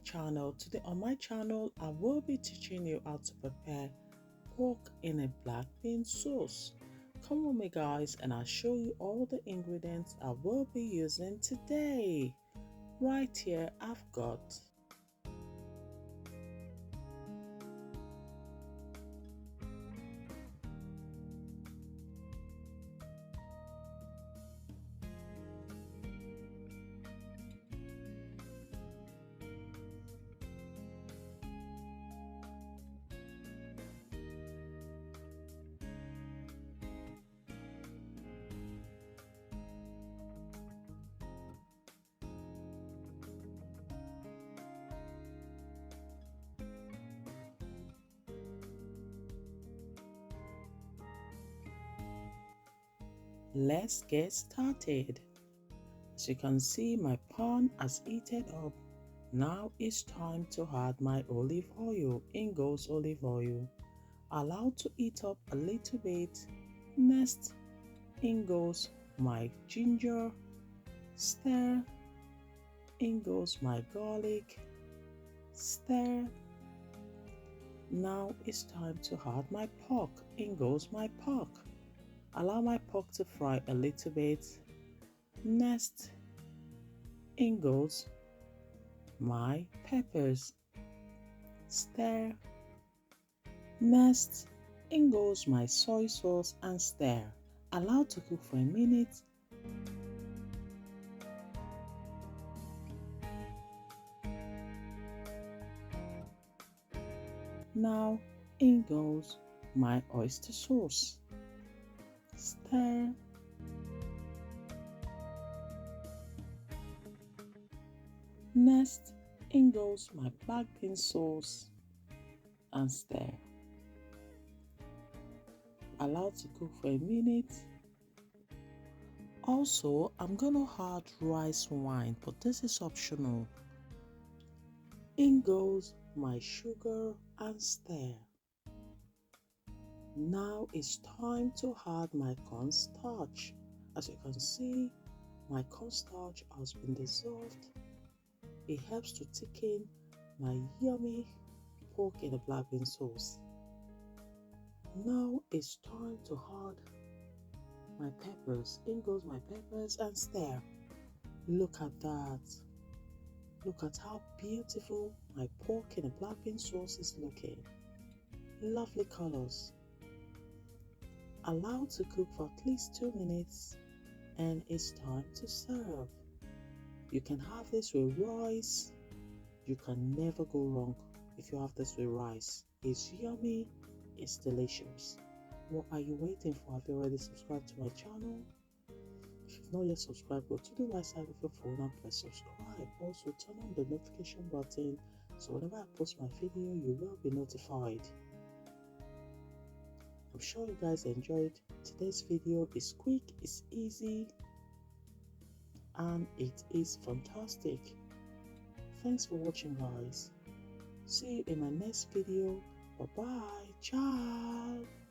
channel. Today on my channel I will be teaching you how to prepare pork in a black bean sauce. Come with me guys, and I'll show you all the ingredients I will be using today. Right here I've got Let's get started. As you can see, my pan has heated up. Now it's time to add my olive oil. In goes olive oil. Allow to heat up a little bit. Next, in goes my ginger. Stir. In goes my garlic. Stir. Now it's time to add my pork. In goes my pork. Allow my pork to fry a little bit. Next, in goes my peppers. Stir. Next, in goes my soy sauce and stir. Allow to cook for a minute. Now, in goes my oyster sauce. Stir. Next, in goes my black bean sauce and stir. Allow to cook for a minute. Also, I'm gonna add rice wine, but this is optional. In goes my sugar and stir. Now it's time to add my cornstarch. As you can see, my cornstarch has been dissolved. It helps to thicken my yummy pork in a black bean sauce. Now it's time to add my peppers. In goes my peppers and stir. Look at that. Look at how beautiful my pork in a black bean sauce is looking. Lovely colors. Allow to cook for at least 2 minutes, and it's time to serve. You can have this with rice. You can never go wrong if you have this with rice. It's yummy, it's delicious. What are you waiting for? Have you already subscribed to my channel? If you've not yet subscribed, go to the right side of your phone and press subscribe. Also turn on the notification button so whenever I post my video, you will be notified. I'm sure you guys enjoyed today's video. It's quick, it's easy, and it is fantastic. Thanks for watching guys. See you in my next video. Bye bye. Ciao.